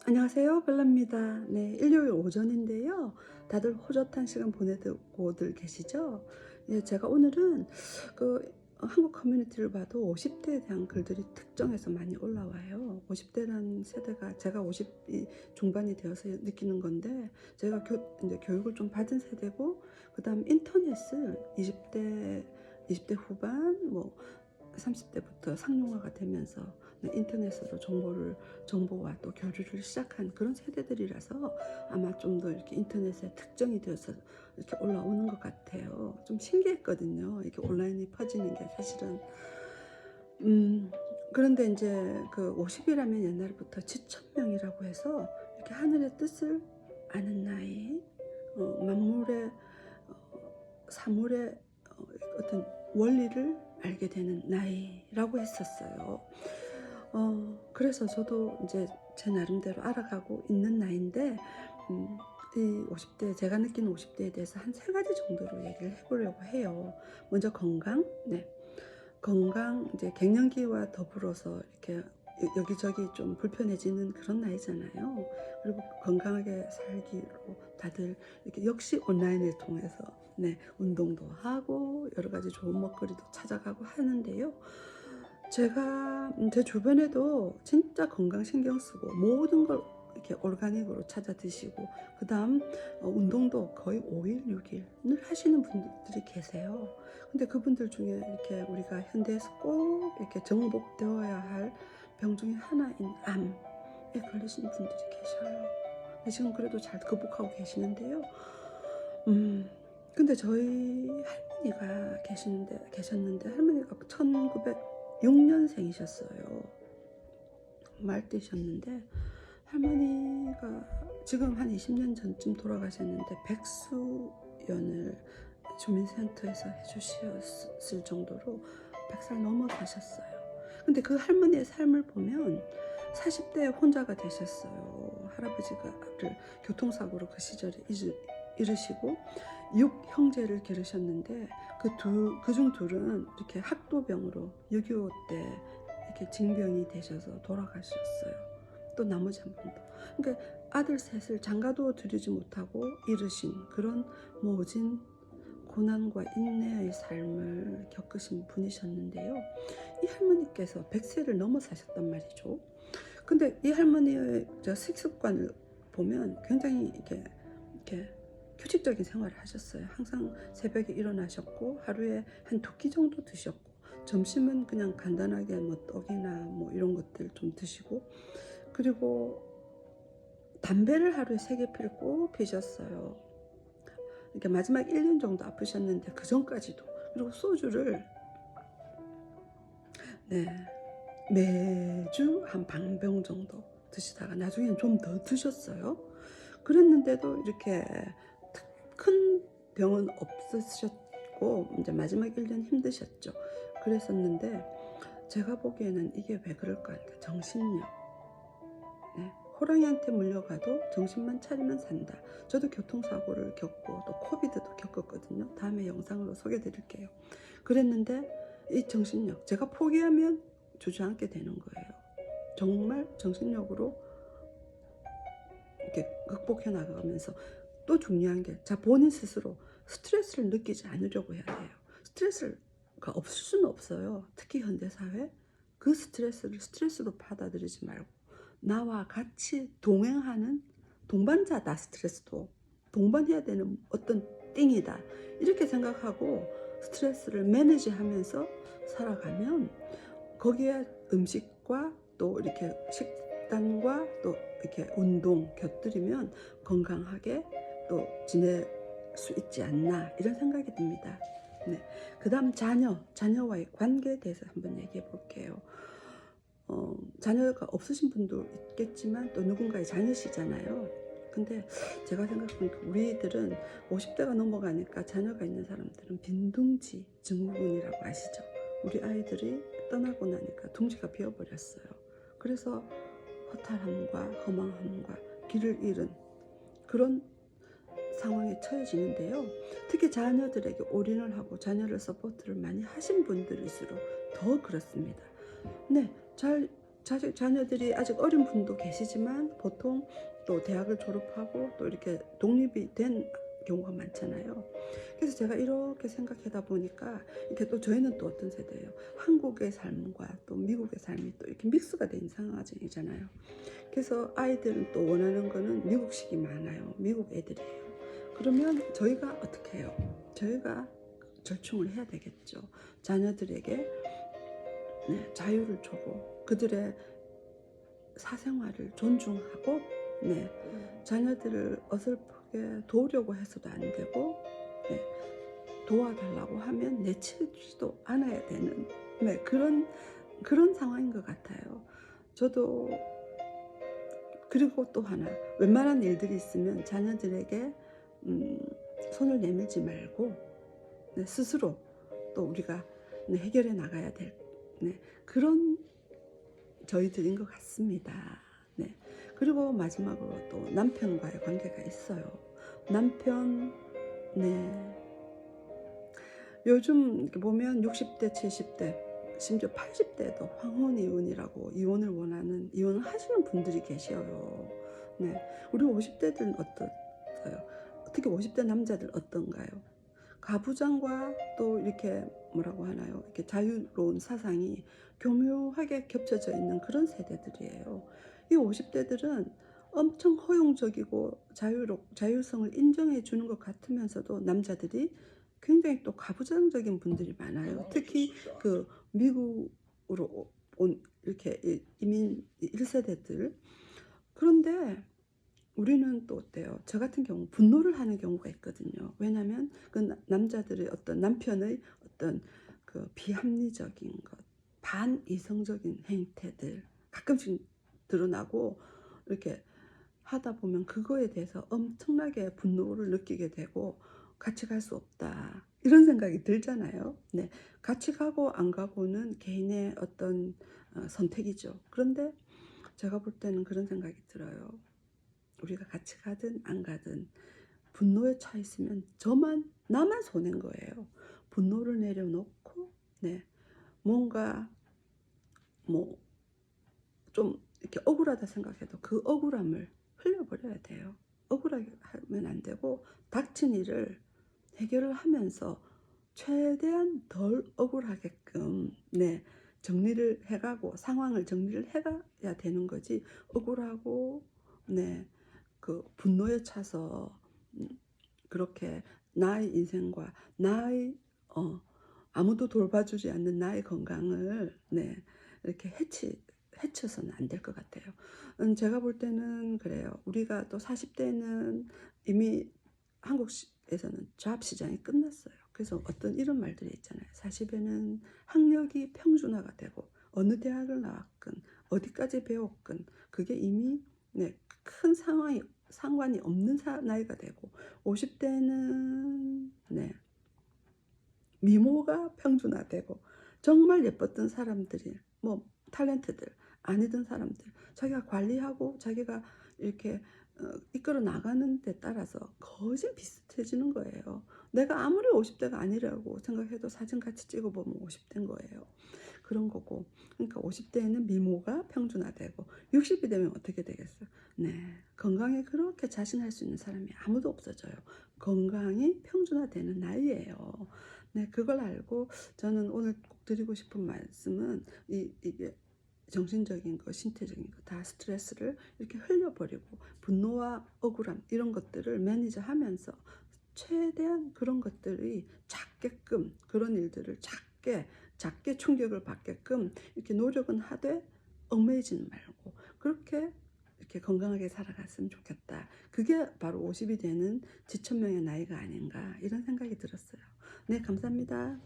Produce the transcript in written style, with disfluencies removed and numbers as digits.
안녕하세요. 별나입니다. 네, 일요일 오전인데요. 다들 호젓한 시간 보내고들 계시죠? 예, 제가 오늘은 한국 커뮤니티를 봐도 50대에 대한 글들이 특정해서 많이 올라와요. 50대라는 세대가 제가 50이 중반이 되어서 느끼는 건데, 제가 이제 교육을 좀 받은 세대고, 그다음 인터넷을 20대 후반, 뭐 30대부터 상용화가 되면서 인터넷으로 정보와 또 교류를 시작한 그런 세대들이라서 아마 좀 더 이렇게 인터넷에 특정이 되어서 이렇게 올라오는 것 같아요. 좀 신기했거든요. 이렇게 온라인이 퍼지는 게 사실은. 그런데 이제 그 50이라면 옛날부터 지천명이라고 해서 이렇게 하늘의 뜻을 아는 나이, 만물의 사물의 어떤 원리를 알게 되는 나이라고 했었어요. 그래서 저도 이제 제 나름대로 알아가고 있는 나이인데, 이 50대, 제가 느끼는 50대에 대해서 한 세 가지 정도로 얘기를 해보려고 해요. 먼저 건강, 네. 건강, 이제 갱년기와 더불어서 이렇게 여기저기 좀 불편해지는 그런 나이잖아요. 그리고 건강하게 살기로 다들 이렇게 역시 온라인을 통해서 운동도 하고 여러 가지 좋은 먹거리도 찾아가고 하는데요. 제가 제 주변에도 진짜 건강 신경 쓰고 모든 걸 이렇게 오르가닉으로 찾아 드시고, 그다음 운동도 거의 5일, 6일을 하시는 분들이 계세요. 근데 그분들 중에 이렇게 우리가 현대에서 꼭 이렇게 정복되어야 할 병 중에 하나인 암에 걸리시는 분들이 계셔요. 근데 지금 그래도 잘 극복하고 계시는데요. 근데 저희 할머니가 계셨는데 할머니가 1906년생이셨어요. 말띠셨는데, 할머니가 지금 한 20년 전쯤 돌아가셨는데 백수연을 주민센터에서 해주셨을 정도로 100살 넘어가셨어요. 근데 그 할머니의 삶을 보면 40대에 혼자가 되셨어요. 할아버지가를 교통사고로 그 시절에 잃으시고 6형제를 기르셨는데, 그중 둘은 이렇게 학도병으로 6.25 때 이렇게 징병이 되셔서 돌아가셨어요. 또 나머지 한 분도. 그러니까 아들 셋을 장가도 들이지 못하고 잃으신 그런 모진 고난과 인내의 삶을 겪으신 분이셨는데요. 이 할머니께서 100세를 넘어 사셨단 말이죠. 근데 이 할머니의 식습관을 보면 굉장히 이렇게 규칙적인 생활을 하셨어요. 항상 새벽에 일어나셨고 하루에 한 2끼 정도 드셨고, 점심은 그냥 간단하게 뭐 떡이나 뭐 이런 것들 좀 드시고, 그리고 담배를 하루에 3개 필고 피셨어요. 이렇게 마지막 1년 정도 아프셨는데 그 전까지도. 그리고 소주를 매주 한 반병 정도 드시다가 나중엔 좀 더 드셨어요. 그랬는데도 이렇게 큰 병은 없으셨고 이제 마지막 1년 힘드셨죠. 그랬었는데 제가 보기에는 이게 왜 그럴까 하니까 정신력. 호랑이한테 물려가도 정신만 차리면 산다. 저도 교통사고를 겪고 또 코비드도 겪었거든요. 다음에 영상으로 소개해 드릴게요. 그랬는데 이 정신력, 제가 포기하면 주저앉게 되는 거예요. 정말 정신력으로 이렇게 극복해 나가면서, 또 중요한 게 본인 스스로 스트레스를 느끼지 않으려고 해야 돼요. 스트레스가 없을 수는 없어요. 특히 현대사회. 그 스트레스를 스트레스로 받아들이지 말고 나와 같이 동행하는 동반자다. 스트레스도 동반해야 되는 어떤 띵이다, 이렇게 생각하고 스트레스를 매니지하면서 살아가면, 거기에 음식과 또 이렇게 식단과 또 이렇게 운동 곁들이면 건강하게 또 지낼 수 있지 않나, 이런 생각이 듭니다. 그 다음 자녀와의 관계에 대해서 한번 얘기해 볼게요. 자녀가 없으신 분도 있겠지만 또 누군가의 자녀시잖아요. 근데 제가 생각해보니까 우리들은 50대가 넘어가니까 자녀가 있는 사람들은 빈둥지 증후군이라고 아시죠? 우리 아이들이 떠나고 나니까 둥지가 비어버렸어요. 그래서 허탈함과 허망함과 길을 잃은 그런 상황에 처해지는데요. 특히 자녀들에게 올인을 하고 자녀를 서포트를 많이 하신 분들일수록 더 그렇습니다. 잘 자녀들이 아직 어린 분도 계시지만 보통 또 대학을 졸업하고 또 이렇게 독립이 된 경우가 많잖아요. 그래서 제가 이렇게 생각하다 보니까 이렇게 또 저희는 또 어떤 세대예요. 한국의 삶과 또 미국의 삶이 또 이렇게 믹스가 된 상황이잖아요. 그래서 아이들은 또 원하는 거는 미국식이 많아요. 미국 애들이에요. 그러면 저희가 어떻게 해요? 저희가 절충을 해야 되겠죠. 자녀들에게 자유를 주고 그들의 사생활을 존중하고 자녀들을 어설프게 도우려고 해서도 안 되고 도와달라고 하면 내치지도 않아야 되는 그런 상황인 것 같아요. 저도 그리고 또 하나 웬만한 일들이 있으면 자녀들에게 손을 내밀지 말고 스스로 또 우리가 해결해 나가야 될 그런 저희들인 것 같습니다. 그리고 마지막으로 또 남편과의 관계가 있어요. 남편 요즘 이렇게 보면 60대 70대 심지어 80대도 황혼 이혼이라고 이혼을 원하는 이혼을 하시는 분들이 계셔요. 우리 50대들은 어떠세요? 특히 50대 남자들 어떤가요? 가부장과 또 이렇게 뭐라고 하나요? 이렇게 자유로운 사상이 교묘하게 겹쳐져 있는 그런 세대들이에요. 이 50대들은 엄청 허용적이고 자율성을 인정해 주는 것 같으면서도 남자들이 굉장히 또 가부장적인 분들이 많아요. 특히 그 미국으로 온 이렇게 이민 1세대들. 그런데 우리는 또 어때요? 저 같은 경우 분노를 하는 경우가 있거든요. 왜냐하면 그 남자들의 어떤 남편의 어떤 그 비합리적인 것, 반이성적인 행태들 가끔씩 드러나고 이렇게 하다 보면 그거에 대해서 엄청나게 분노를 느끼게 되고 같이 갈 수 없다 이런 생각이 들잖아요. 같이 가고 안 가고는 개인의 어떤 선택이죠. 그런데 제가 볼 때는 그런 생각이 들어요. 우리가 같이 가든 안 가든 분노에 차 있으면 나만 손해인 거예요. 분노를 내려놓고 뭔가 뭐 좀 이렇게 억울하다 생각해도 그 억울함을 흘려버려야 돼요. 억울하게 하면 안 되고 닥친 일을 해결을 하면서 최대한 덜 억울하게끔 정리를 해가고 상황을 정리를 해가야 되는 거지. 억울하고 그 분노에 차서 그렇게 나의 인생과 나의 아무도 돌봐주지 않는 나의 건강을 이렇게 해쳐서는 안 될 것 같아요. 제가 볼 때는 그래요. 우리가 또 40대는 이미 한국에서는 잡 시장이 끝났어요. 그래서 어떤 이런 말들이 있잖아요. 40에는 학력이 평준화가 되고 어느 대학을 나왔건 어디까지 배웠건 그게 이미 큰 상관이 없는 나이가 되고 50대는 미모가 평준화되고 정말 예뻤던 사람들이 뭐 탤런트들 아니던 사람들 자기가 관리하고 자기가 이렇게 이끌어 나가는 데 따라서 거진 비슷해지는 거예요. 내가 아무리 50대가 아니라고 생각해도 사진 같이 찍어보면 50대인 거예요. 그런 거고 그러니까 50대에는 미모가 평준화되고 60이 되면 어떻게 되겠어요? 건강에 그렇게 자신할 수 있는 사람이 아무도 없어져요. 건강이 평준화되는 나이예요. 그걸 알고 저는 오늘 꼭 드리고 싶은 말씀은 이게 정신적인 거, 신체적인 거 다 스트레스를 이렇게 흘려버리고 분노와 억울함 이런 것들을 매니저하면서 최대한 그런 것들이 작게끔 그런 일들을 작게 충격을 받게끔 이렇게 노력은 하되 얽매이지는 말고 그렇게 이렇게 건강하게 살아갔으면 좋겠다. 그게 바로 50이 되는 지천명의 나이가 아닌가 이런 생각이 들었어요. 감사합니다.